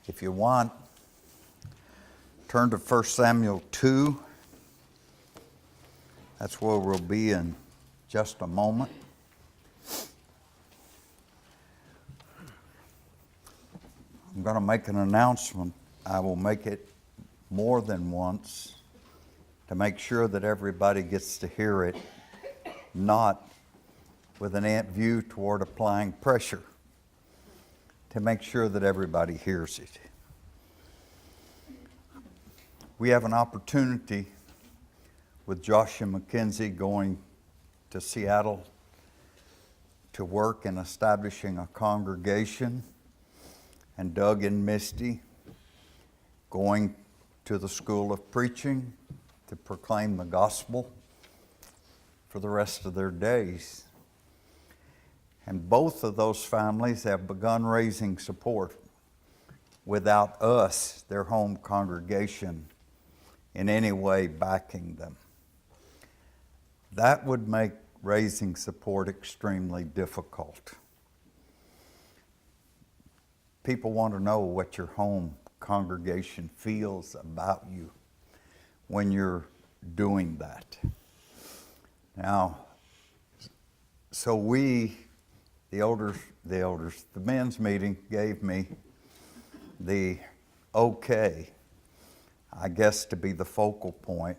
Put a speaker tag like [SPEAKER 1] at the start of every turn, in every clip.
[SPEAKER 1] If you want, turn to 1 Samuel 2. That's where we'll be in just a moment. I'm going to make an announcement. I will make it more than once to make sure that everybody gets to hear it, not with an view toward applying pressure, to make sure that everybody hears it. We have an opportunity with Josh and McKenzie going to Seattle to work in establishing a congregation, and Doug and Misty going to the School of Preaching to proclaim the gospel for the rest of their days. And both of those families have begun raising support without us, their home congregation, in any way backing them. That would make raising support extremely difficult. People want to know what your home congregation feels about you when you're doing that. Now, so the men's meeting gave me the okay, I guess, to be the focal point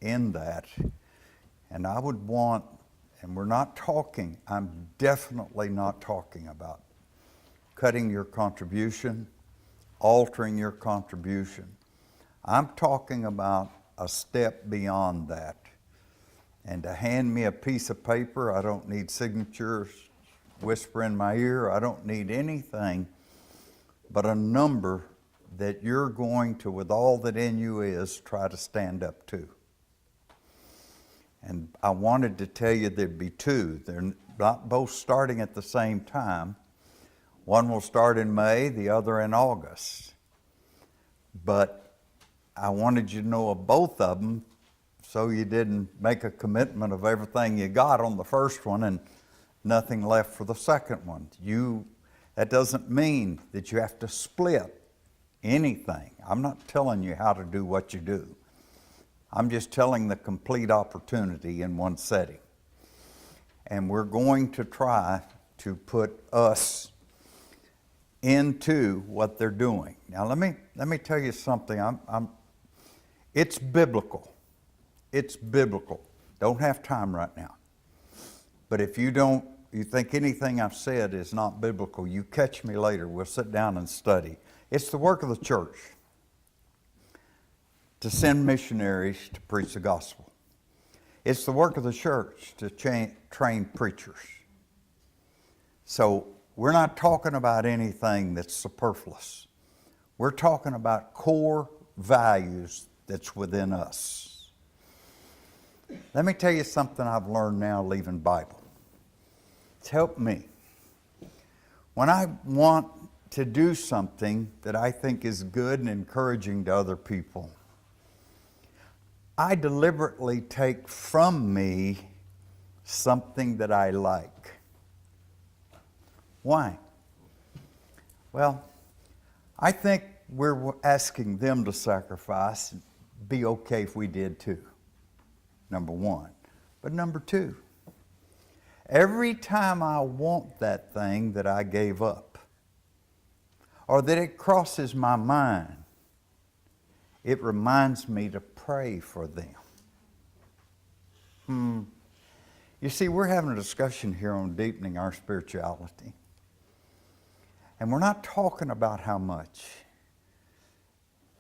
[SPEAKER 1] in that. And I would want, and I'm definitely not talking about cutting your contribution, altering your contribution. I'm talking about a step beyond that. And to hand me a piece of paper, I don't need signatures, whisper in my ear, I don't need anything but a number that you're going to, with all that in you is, try to stand up to. And I wanted to tell you there'd be two. They're not both starting at the same time. One will start in May, the other in August. But I wanted you to know of both of them so you didn't make a commitment of everything you got on the first one and nothing left for the second one. That doesn't mean that you have to split anything. I'm not telling you how to do what you do. I'm just telling the complete opportunity in one setting. And we're going to try to put us into what they're doing. Now let me tell you something. It's biblical. It's biblical. Don't have time right now. But if you think anything I've said is not biblical, you catch me later. We'll sit down and study. It's the work of the church to send missionaries to preach the gospel. It's the work of the church to train preachers. So we're not talking about anything that's superfluous. We're talking about core values that's within us. Let me tell you something I've learned now leaving Bible. It's helped me. When I want to do something that I think is good and encouraging to other people, I deliberately take from me something that I like. Why? Well, I think we're asking them to sacrifice. It'd be okay if we did too, number one. But number two, every time I want that thing that I gave up, or that it crosses my mind, it reminds me to pray for them. You see, we're having a discussion here on deepening our spirituality. And we're not talking about how much.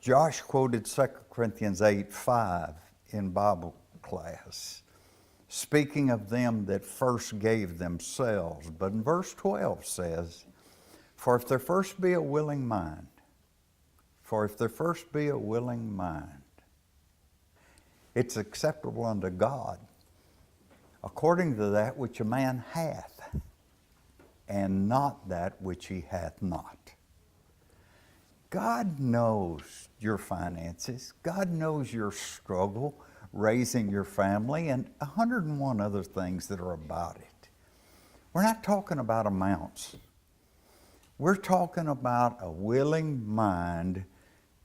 [SPEAKER 1] Josh quoted 2 Corinthians 8:5 in Bible class, speaking of them that first gave themselves. But in verse 12 says, For if there first be a willing mind, it's acceptable unto God, according to that which a man hath, and not that which he hath not. God knows your finances. God knows your struggle raising your family and 101 other things that are about it. We're not talking about amounts. We're talking about a willing mind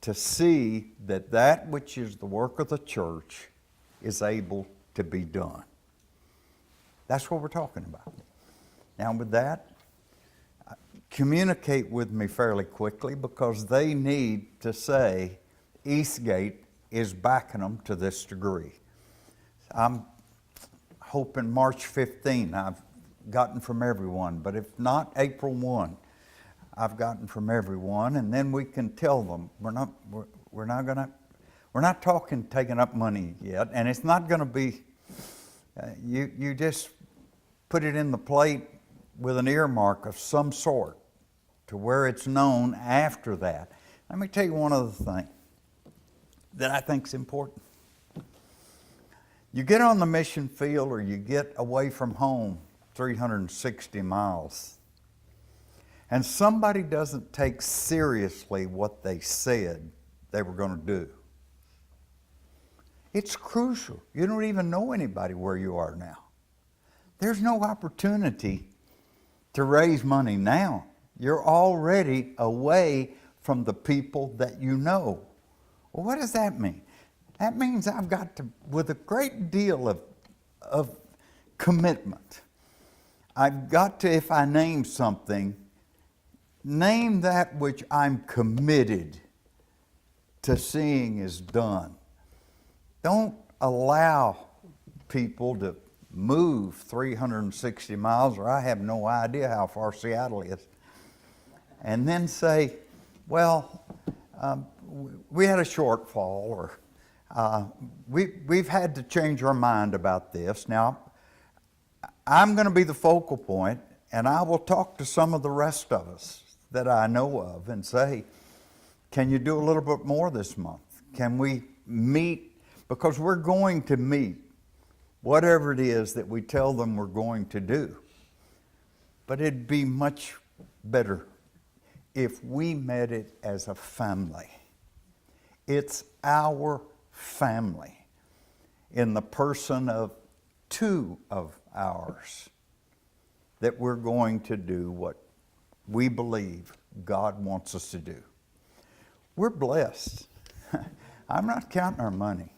[SPEAKER 1] to see that that which is the work of the church is able to be done. That's what we're talking about. Now with that, communicate with me fairly quickly, because they need to say Eastgate is backing them to this degree. I'm hoping March 15 I've gotten from everyone, but if not, April 1 I've gotten from everyone, and then we can tell them we're not talking taking up money yet, and it's not going to be you just put it in the plate with an earmark of some sort to where it's known after that. Let me tell you one other thing that I think is important. You get on the mission field, or you get away from home 360 miles, and somebody doesn't take seriously what they said they were going to do. It's crucial. You don't even know anybody where you are now. There's no opportunity to raise money now. You're already away from the people that you know. Well, what does that mean? That means I've got to, with a great deal of commitment, I've got to, if I name something, name that which I'm committed to seeing is done. Don't allow people to move 360 miles, or I have no idea how far Seattle is, and then say, well, we had a shortfall, or we've had to change our mind about this. Now, I'm going to be the focal point, and I will talk to some of the rest of us that I know of and say, can you do a little bit more this month? Can we meet? Because we're going to meet whatever it is that we tell them we're going to do. But it'd be much better if we met it as a family. It's our family in the person of two of ours that we're going to do what we believe God wants us to do. We're blessed. I'm not counting our money.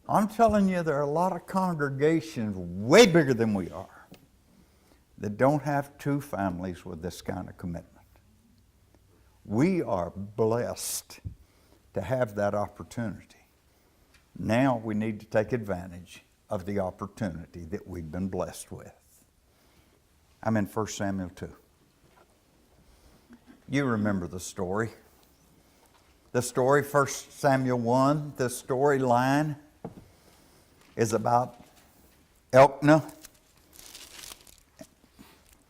[SPEAKER 1] I'm telling you, there are a lot of congregations way bigger than we are that don't have two families with this kind of commitment. We are blessed to have that opportunity. Now we need to take advantage of the opportunity that we've been blessed with. I'm in 1 Samuel 2. You remember the story. The story, 1 Samuel 1, the storyline is about Elkanah,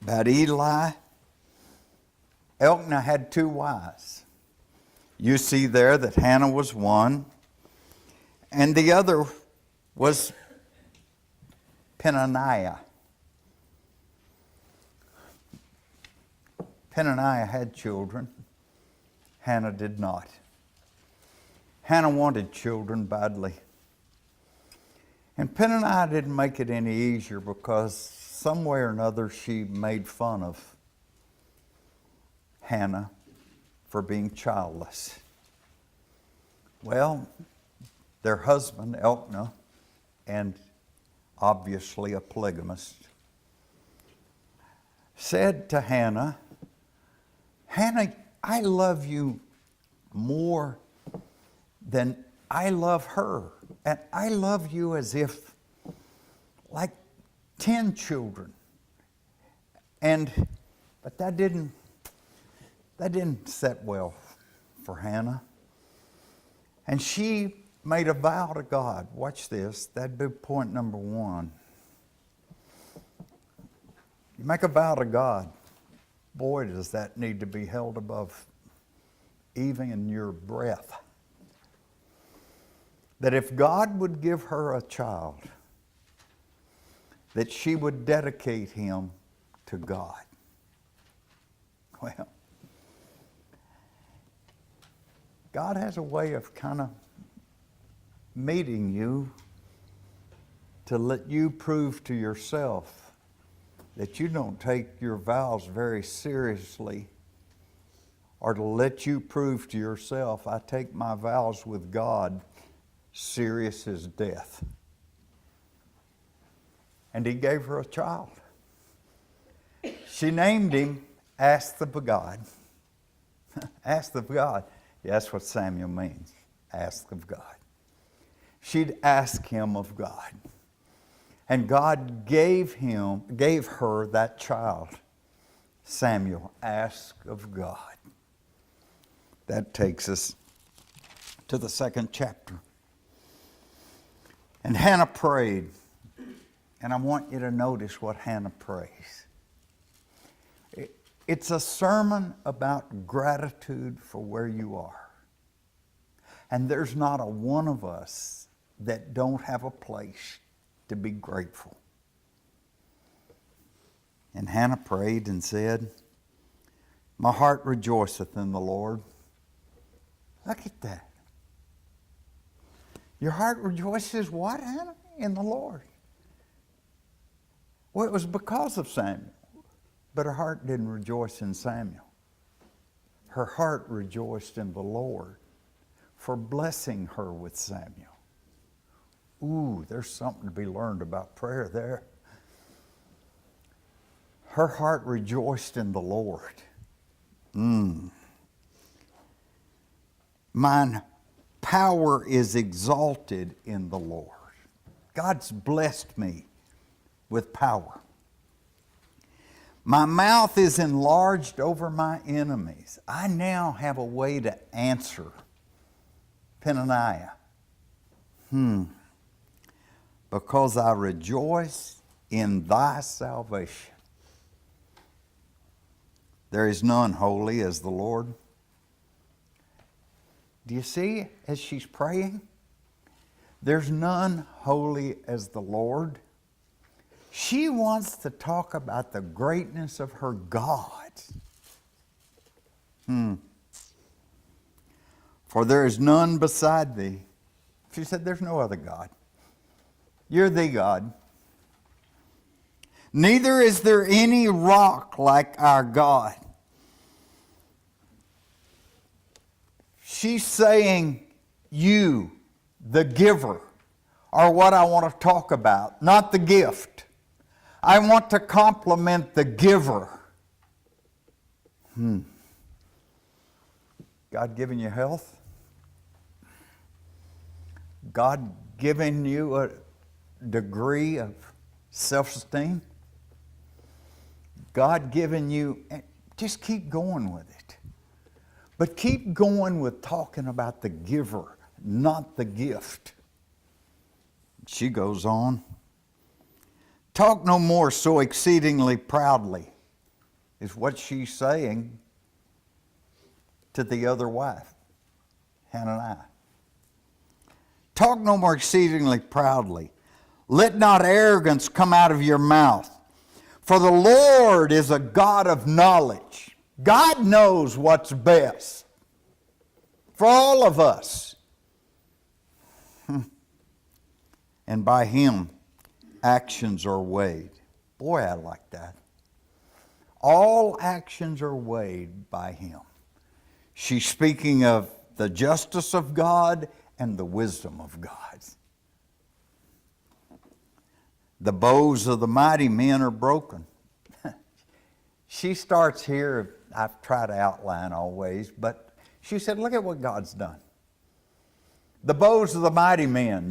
[SPEAKER 1] about Eli. Elkanah had two wives. You see there that Hannah was one, and the other was Peninnah. Peninnah had children. Hannah did not. Hannah wanted children badly. And Peninnah didn't make it any easier, because some way or another she made fun of Hannah for being childless. Well, their husband, Elkanah, and obviously a polygamist, said to Hannah, Hannah, I love you more than I love her. And I love you as if like 10 children. But that didn't set well for Hannah. And she made a vow to God. Watch this. That'd be point number one. You make a vow to God. Boy, does that need to be held above even in your breath. That if God would give her a child, that she would dedicate him to God. Well, God has a way of kind of meeting you to let you prove to yourself that you don't take your vows very seriously, or to let you prove to yourself, I take my vows with God serious as death. And he gave her a child. She named him Asked of God. Asked of God. Yeah, that's what Samuel means. Asked of God. She'd ask him of God. And God gave her that child, Samuel, ask of God. That takes us to the 2nd chapter. And Hannah prayed. And I want you to notice what Hannah prays. It's a sermon about gratitude for where you are. And there's not a one of us that don't have a place to be grateful. And Hannah prayed and said, my heart rejoiceth in the Lord. Look at that. Your heart rejoices what, Hannah? In the Lord. Well, it was because of Samuel. But her heart didn't rejoice in Samuel. Her heart rejoiced in the Lord for blessing her with Samuel. Ooh, there's something to be learned about prayer there. Her heart rejoiced in the Lord. Mine power is exalted in the Lord. God's blessed me with power. My mouth is enlarged over my enemies. I now have a way to answer Peninnah. Because I rejoice in thy salvation. There is none holy as the Lord. Do you see as she's praying? There's none holy as the Lord. She wants to talk about the greatness of her God. For there is none beside thee. She said, there's no other God. You're the God. Neither is there any rock like our God. She's saying, you, the giver, are what I want to talk about, not the gift. I want to compliment the giver. God giving you health? God giving you a degree of self-esteem? God giving you, just keep going with it. But keep going with talking about the giver, not the gift. She goes on. Talk no more so exceedingly proudly, is what she's saying to the other wife, Hannah. Talk no more exceedingly proudly. Let not arrogance come out of your mouth. For the Lord is a God of knowledge. God knows what's best for all of us. And by Him, actions are weighed. Boy, I like that. All actions are weighed by Him. She's speaking of the justice of God and the wisdom of God. The bows of the mighty men are broken. She starts here, I've tried to outline always, but she said, look at what God's done. The bows of the mighty men,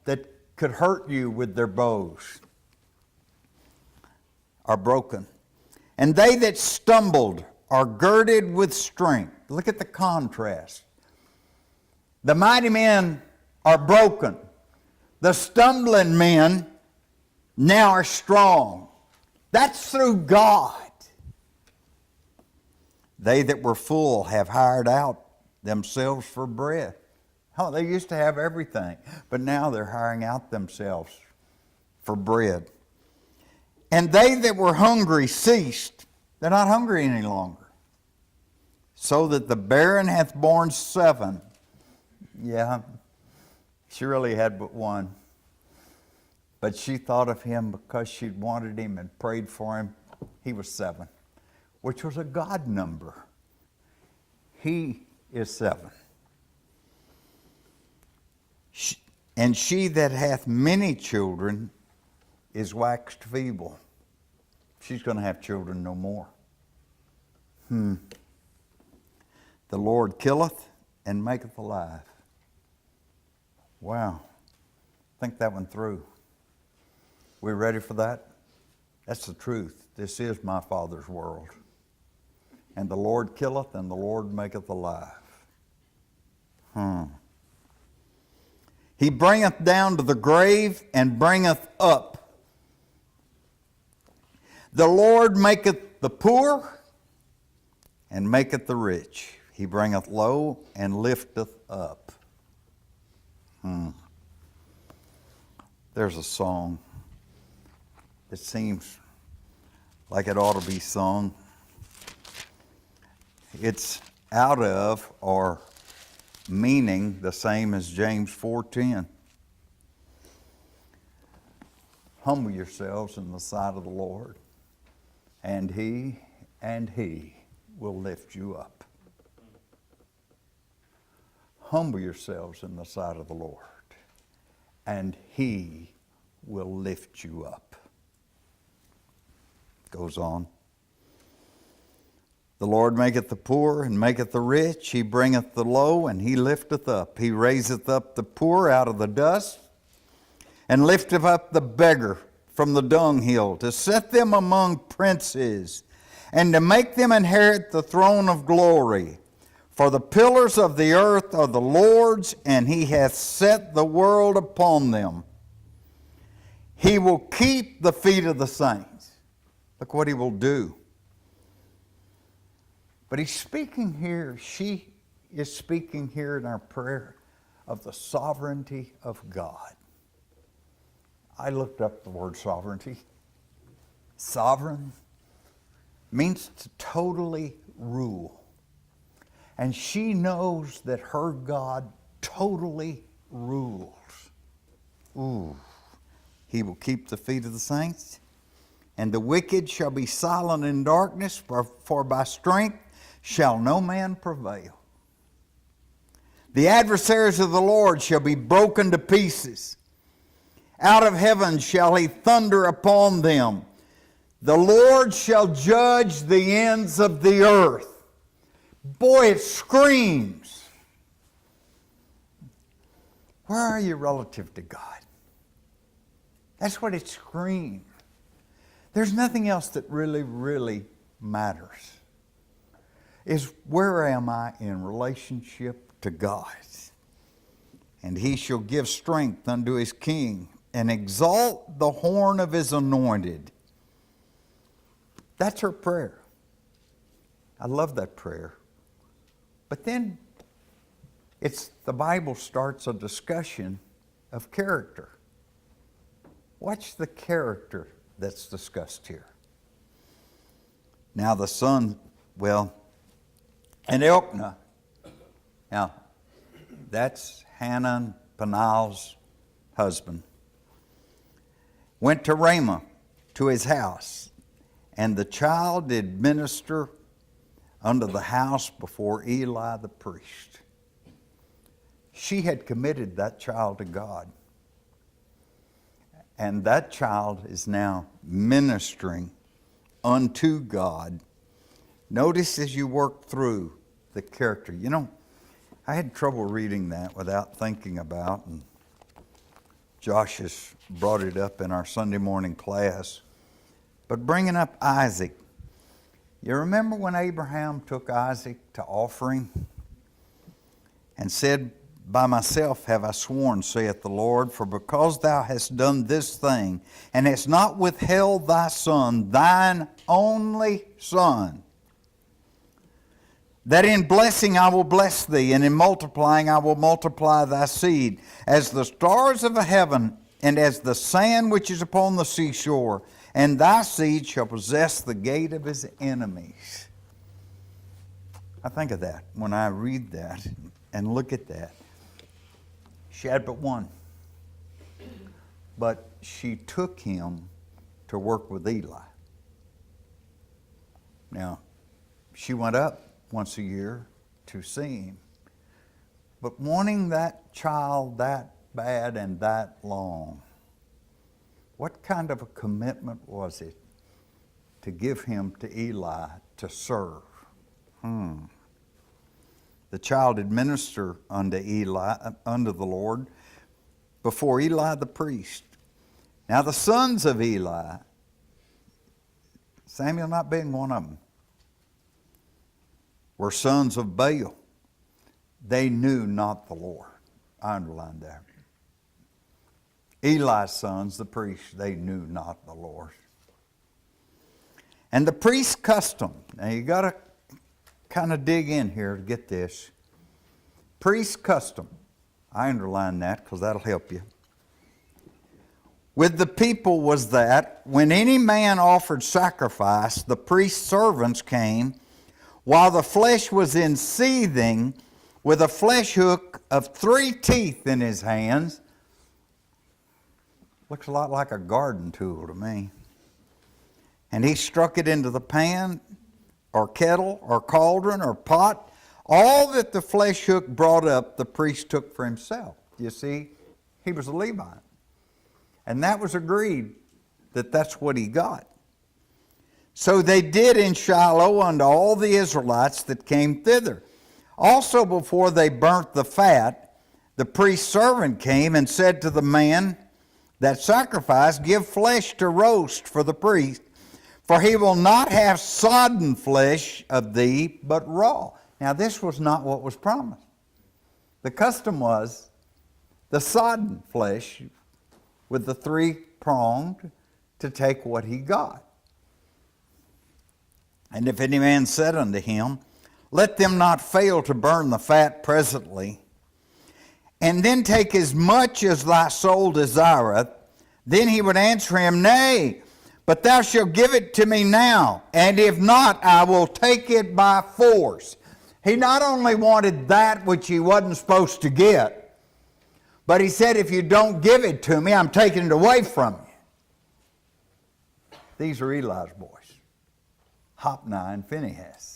[SPEAKER 1] that could hurt you with their bows, are broken. And they that stumbled are girded with strength. Look at the contrast. The mighty men are broken. The stumbling men now are strong. That's through God. They that were full have hired out themselves for bread. Oh, they used to have everything, but now they're hiring out themselves for bread. And they that were hungry ceased. They're not hungry any longer. So that the barren hath borne 7. Yeah, she really had but one. but she thought of him because she'd wanted him and prayed for him. He was 7, which was a God number. He is 7. And she that hath many children is waxed feeble. She's going to have children no more. The Lord killeth and maketh alive. Wow. Think that one through. We ready for that? That's the truth. This is my Father's world. And the Lord killeth and the Lord maketh alive. He bringeth down to the grave and bringeth up. The Lord maketh the poor and maketh the rich. He bringeth low and lifteth up. There's a song that seems like it ought to be sung. It's out of or meaning the same as James 4:10. Humble yourselves in the sight of the Lord, and He will lift you up. Humble yourselves in the sight of the Lord, and He will lift you up. Goes on. The Lord maketh the poor and maketh the rich. He bringeth the low and He lifteth up. He raiseth up the poor out of the dust and lifteth up the beggar from the dunghill, to set them among princes and to make them inherit the throne of glory. For the pillars of the earth are the Lord's, and He hath set the world upon them. He will keep the feet of the saints. Look what He will do. But He's speaking here, she is speaking here in our prayer of the sovereignty of God. I looked up the word sovereignty. Sovereign means to totally rule. And she knows that her God totally rules. He will keep the feet of the saints, and the wicked shall be silent in darkness, for by strength shall no man prevail. The adversaries of the Lord shall be broken to pieces. Out of heaven shall He thunder upon them. The Lord shall judge the ends of the earth. Boy, it screams. Where are you relative to God? That's what it screams. There's nothing else that really matters. Is where am I in relationship to God? And He shall give strength unto His king, and exalt the horn of His anointed. That's her prayer. I love that prayer. But then the Bible starts a discussion of character. Watch the character that's discussed here. Now the son, and Elkanah. Now, that's Hannah and Peninnah's husband. Went to Ramah, to his house, and the child did minister unto the house before Eli the priest. She had committed that child to God. And that child is now ministering unto God. Notice as you work through the character. You know, I had trouble reading that without thinking about, and Josh has brought it up in our Sunday morning class. But bringing up Isaac. You remember when Abraham took Isaac to offering and said, by myself have I sworn, saith the Lord, for because thou hast done this thing, and hast not withheld thy son, thine only son, that in blessing I will bless thee, and in multiplying I will multiply thy seed, as the stars of the heaven, and as the sand which is upon the seashore, and thy seed shall possess the gate of his enemies. I think of that when I read that and look at that. She had but one. but she took him to work with Eli. Now, she went up once a year to see him. But wanting that child that bad and that long, what kind of a commitment was it to give him to Eli to serve? The child had ministered unto the Lord, before Eli the priest. Now the sons of Eli, Samuel not being one of them, were sons of Baal. They knew not the Lord. I underlined that. Eli's sons, the priests, they knew not the Lord. And the priest's custom, now you got to kind of dig in here to get this. Priest's custom, I underline that because that'll help you. With the people was that when any man offered sacrifice, the priest's servants came while the flesh was in seething, with a flesh hook of 3 teeth in his hands. Looks a lot like a garden tool to me. And he struck it into the pan or kettle or cauldron or pot. All that the flesh hook brought up, the priest took for himself. You see, he was a Levite. And that was agreed that that's what he got. So they did in Shiloh unto all the Israelites that came thither. Also before they burnt the fat, the priest's servant came and said to the man that sacrificed, give flesh to roast for the priest, for he will not have sodden flesh of thee, but raw. Now this was not what was promised. The custom was the sodden flesh with the 3-pronged to take what he got. And if any man said unto him, let them not fail to burn the fat presently, and then take as much as thy soul desireth, then he would answer him, nay, but thou shalt give it to me now, and if not, I will take it by force. He not only wanted that which he wasn't supposed to get, but he said, if you don't give it to me, I'm taking it away from you. These are Eli's boys, Hophni and Phinehas.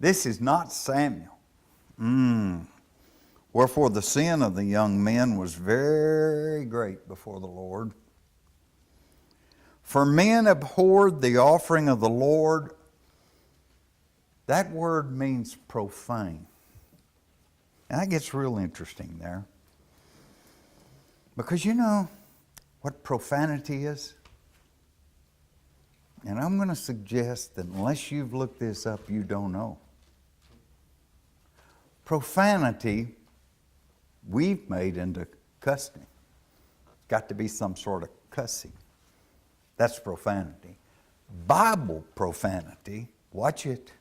[SPEAKER 1] This is not Samuel. Wherefore the sin of the young men was very great before the Lord. For men abhorred the offering of the Lord. That word means profane. And that gets real interesting there. Because you know what profanity is? And I'm going to suggest that unless you've looked this up, you don't know. Profanity, we've made into cussing. It's got to be some sort of cussing. That's profanity. Bible profanity, watch it,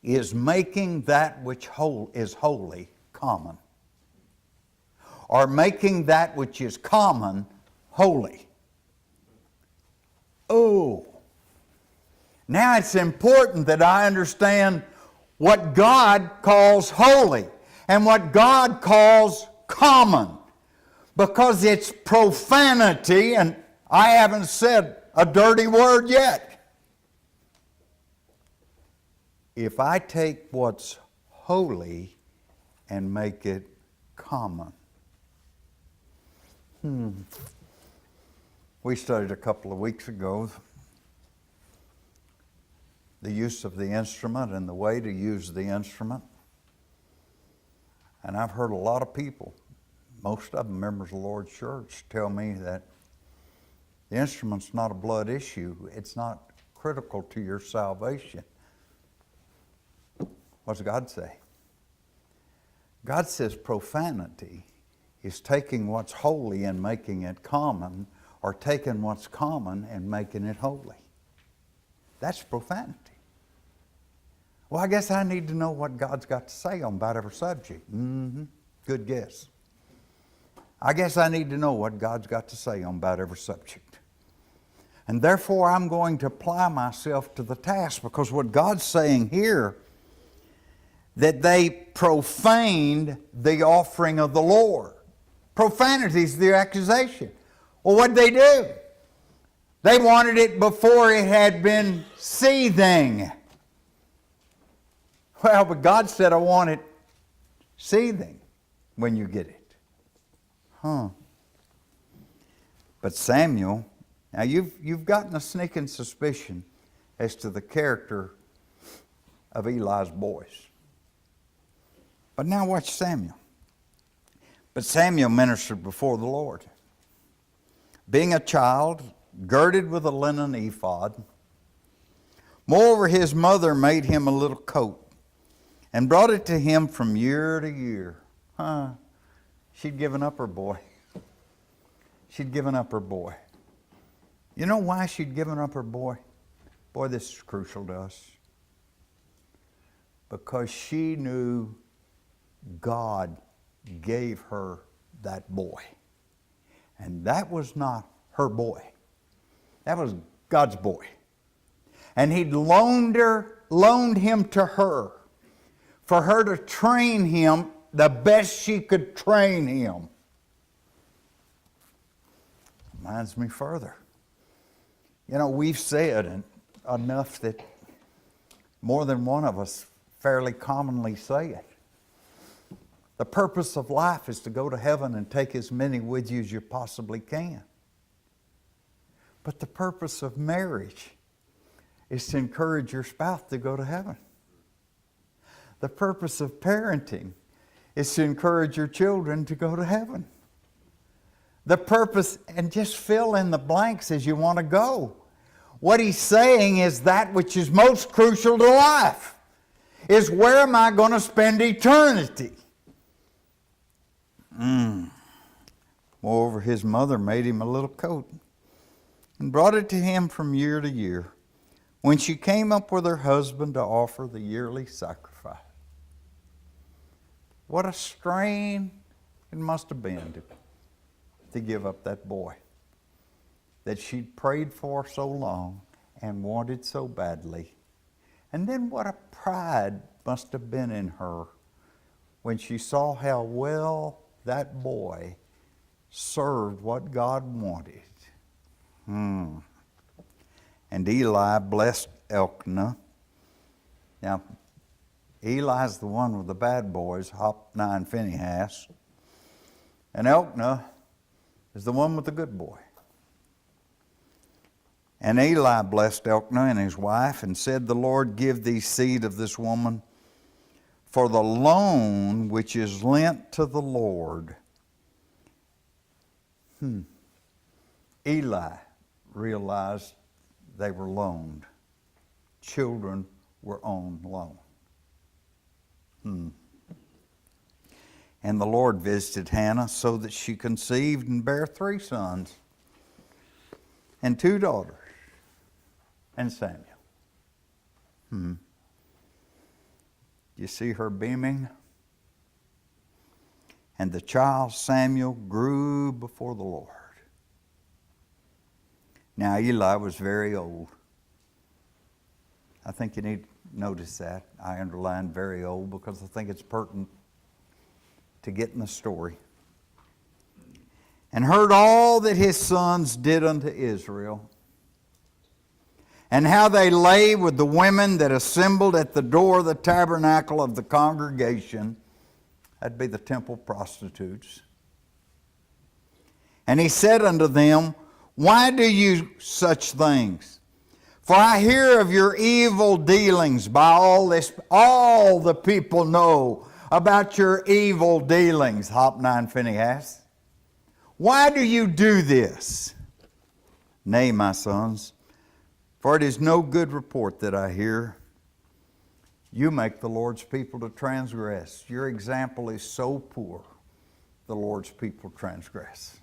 [SPEAKER 1] is making that which is holy common, or making that which is common holy. Oh, now it's important that I understand what God calls holy and what God calls common, because it's profanity, and I haven't said a dirty word yet. If I take what's holy and make it common. We studied a couple of weeks ago the use of the instrument and the way to use the instrument. And I've heard a lot of people, most of them members of the Lord's church, tell me that the instrument's not a blood issue. It's not critical to your salvation. What does God say? God says profanity is taking what's holy and making it common, or taking what's common and making it holy. That's profanity. Well, I guess I need to know what God's got to say on about every subject. Good guess. I guess I need to know what God's got to say on about every subject. And therefore, I'm going to apply myself to the task, because what God's saying here, that they profaned the offering of the Lord. Profanity's the accusation. Well, what'd they do? They wanted it before it had been seething. Well, but God said, I want it seething when you get it. But Samuel, now you've gotten a sneaking suspicion as to the character of Eli's boys. But now watch Samuel. But Samuel ministered before the Lord, being a child, girded with a linen ephod. Moreover, his mother made him a little coat and brought it to him from year to year. She'd given up her boy. She'd given up her boy. You know why she'd given up her boy? Boy, this is crucial to us. Because she knew God gave her that boy. And that was not her boy. That was God's boy. And He'd loaned him to her for her to train him the best she could train him. Reminds me further. You know, we've said enough that more than one of us fairly commonly say it. The purpose of life is to go to heaven and take as many with you as you possibly can. But the purpose of marriage is to encourage your spouse to go to heaven. The purpose of parenting is to encourage your children to go to heaven. The purpose, and just fill in the blanks as you want to go. What he's saying is that which is most crucial to life is, where am I going to spend eternity? Moreover, his mother made him a little coat and brought it to him from year to year, when she came up with her husband to offer the yearly sacrifice. What a strain it must have been to give up that boy that she'd prayed for so long and wanted so badly. And then what a pride must have been in her when she saw how well that boy served what God wanted. And Eli blessed Elkanah. Now, Eli's the one with the bad boys, Hophni and Phinehas. And Elkanah is the one with the good boy. And Eli blessed Elkanah and his wife and said, the Lord give thee seed of this woman for the loan which is lent to the Lord. Eli realized they were loaned. Children were on loan. And the Lord visited Hannah so that she conceived and bare 3 sons and 2 daughters and Samuel. You see her beaming? And the child Samuel grew before the Lord. Now Eli was very old. I think you need to notice that. I underlined very old because I think it's pertinent to get in the story. And heard all that his sons did unto Israel, and how they lay with the women that assembled at the door of the tabernacle of the congregation. That'd be the temple prostitutes. And he said unto them, why do you such things? For I hear of your evil dealings by all this. All the people know about your evil dealings, Hophni and Phinehas. Why do you do this? Nay, my sons, for it is no good report that I hear. You make the Lord's people to transgress. Your example is so poor, the Lord's people transgress.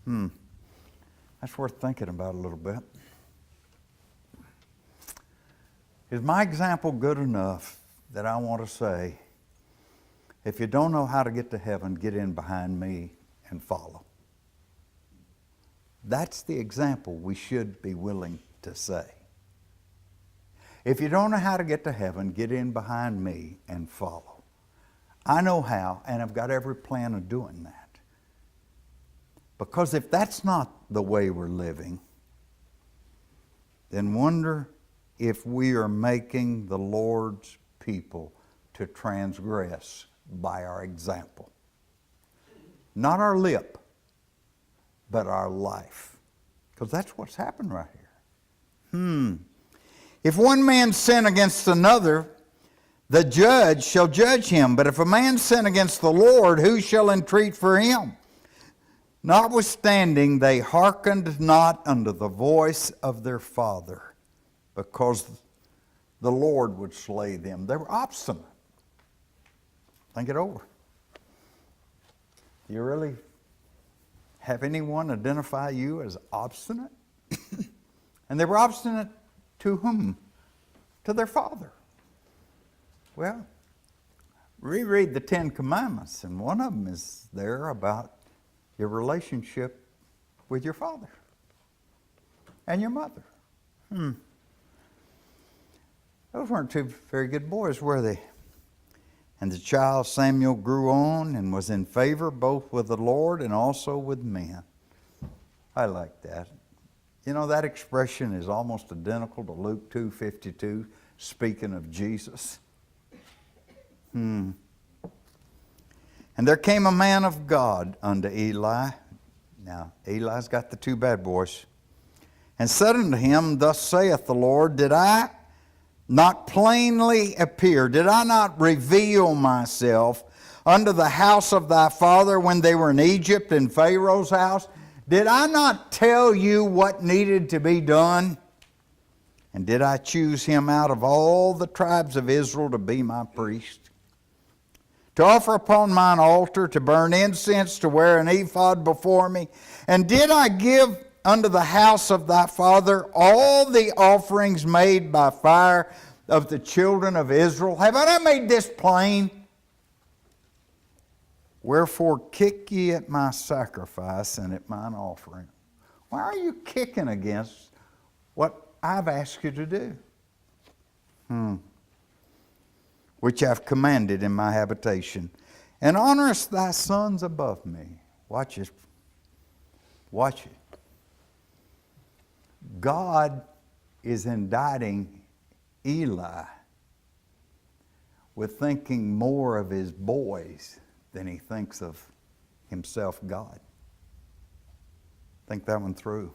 [SPEAKER 1] That's worth thinking about a little bit. Is my example good enough that I want to say, if you don't know how to get to heaven, get in behind me and follow? That's the example we should be willing to say. If you don't know how to get to heaven, get in behind me and follow. I know how, and I've got every plan of doing that. Because if that's not the way we're living, then wonder if we are making the Lord's people to transgress by our example. Not our lip, but our life. Because that's what's happened right here. If one man sin against another, the judge shall judge him. But if a man sin against the Lord, who shall entreat for him? Notwithstanding, they hearkened not unto the voice of their father, because the Lord would slay them. They were obstinate. Think it over. Do you really have anyone identify you as obstinate? And they were obstinate to whom? To their father. Well, reread the Ten Commandments, and one of them is there about your relationship with your father and your mother. Those weren't two very good boys, were they? And the child Samuel grew on and was in favor both with the Lord and also with men. I like that. You know, that expression is almost identical to Luke 2:52, speaking of Jesus. And there came a man of God unto Eli. Now, Eli's got the two bad boys. And said unto him, Thus saith the Lord, Did I not plainly appear? Did I not reveal myself unto the house of thy father when they were in Egypt in Pharaoh's house? Did I not tell you what needed to be done? And did I choose him out of all the tribes of Israel to be my priest? To offer upon mine altar, to burn incense, to wear an ephod before me? And did I give unto the house of thy father all the offerings made by fire of the children of Israel? Have I not made this plain? Wherefore kick ye at my sacrifice and at mine offering. Why are you kicking against what I've asked you to do? Which I've commanded in my habitation. And honorest thy sons above me. Watch it. Watch it. God is indicting Eli with thinking more of his boys than he thinks of himself, God. Think that one through.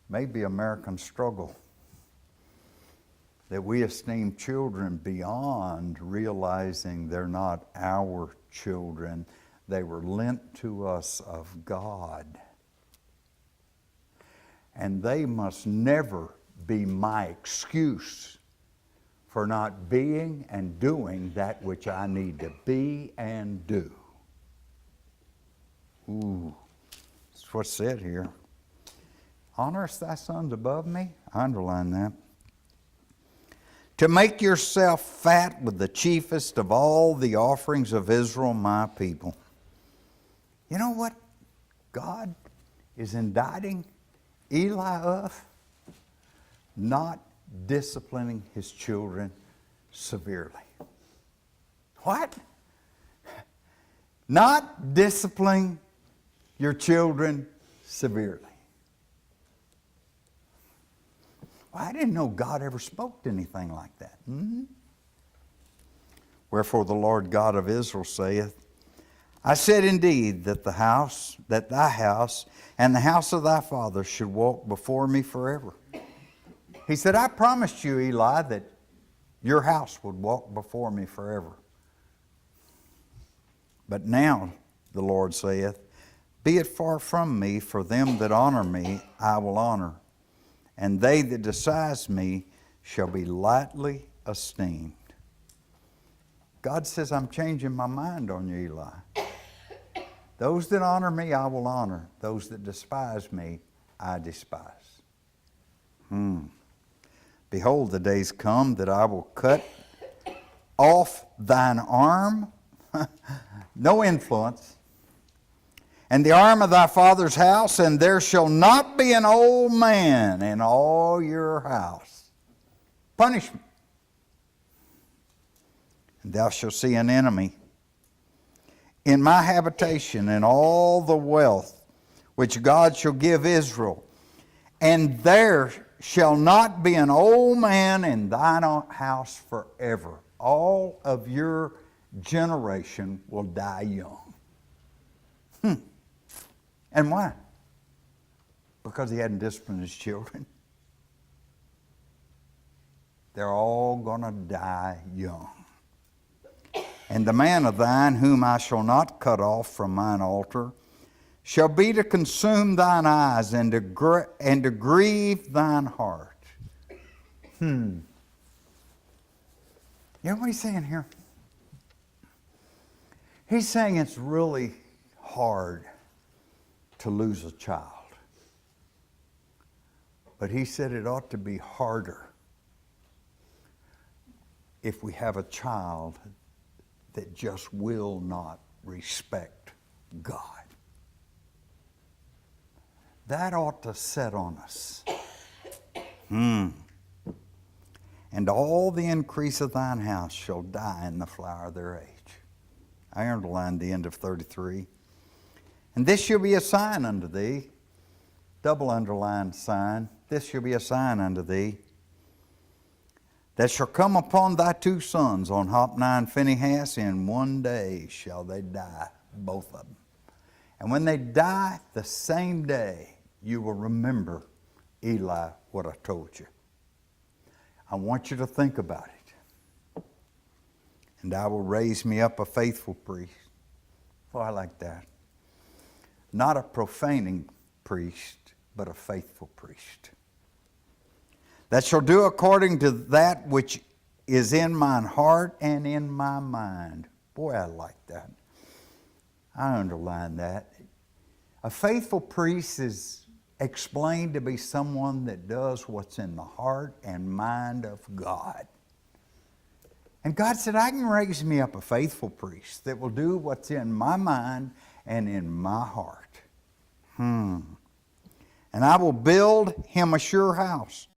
[SPEAKER 1] Maybe American struggle that we esteem children beyond realizing they're not our children. They were lent to us of God. And they must never be my excuse for not being and doing that which I need to be and do. That's what's said here. Honorest thy sons above me? I underline that. To make yourself fat with the chiefest of all the offerings of Israel, my people. You know what God is indicting Eli of? Not disciplining his children severely. What? Not disciplining your children severely. Well, I didn't know God ever spoke to anything like that. Wherefore the Lord God of Israel saith, I said indeed that thy house and the house of thy father should walk before me forever. He said, I promised you, Eli, that your house would walk before me forever. But now, the Lord saith, be it far from me, for them that honor me I will honor, and they that despise me shall be lightly esteemed. God says, I'm changing my mind on you, Eli. Those that honor me I will honor. Those that despise me I despise. Behold, the days come that I will cut off thine arm, no influence, and the arm of thy father's house, and there shall not be an old man in all your house. Punishment. And thou shalt see an enemy in my habitation and all the wealth which God shall give Israel. And there shall not be an old man in thine house forever. All of your generation will die young. And why? Because he hadn't disciplined his children. They're all going to die young. And the man of thine, whom I shall not cut off from mine altar, shall be to consume thine eyes and to grieve thine heart. You know what he's saying here? He's saying it's really hard to lose a child. But he said it ought to be harder if we have a child that just will not respect God. That ought to set on us. And all the increase of thine house shall die in the flower of their age. I underlined the end of 33. And this shall be a sign unto thee. Double underlined sign. This shall be a sign unto thee, that shall come upon thy two sons, on Hophni and Phinehas. In one day shall they die, both of them. And when they die the same day, you will remember, Eli, what I told you. I want you to think about it. And I will raise me up a faithful priest. Oh, I like that. Not a profaning priest, but a faithful priest, that shall do according to that which is in mine heart and in my mind. Boy, I like that. I underline that. A faithful priest is explained to be someone that does what's in the heart and mind of God. And God said, I can raise me up a faithful priest that will do what's in my mind and in my heart. And I will build him a sure house.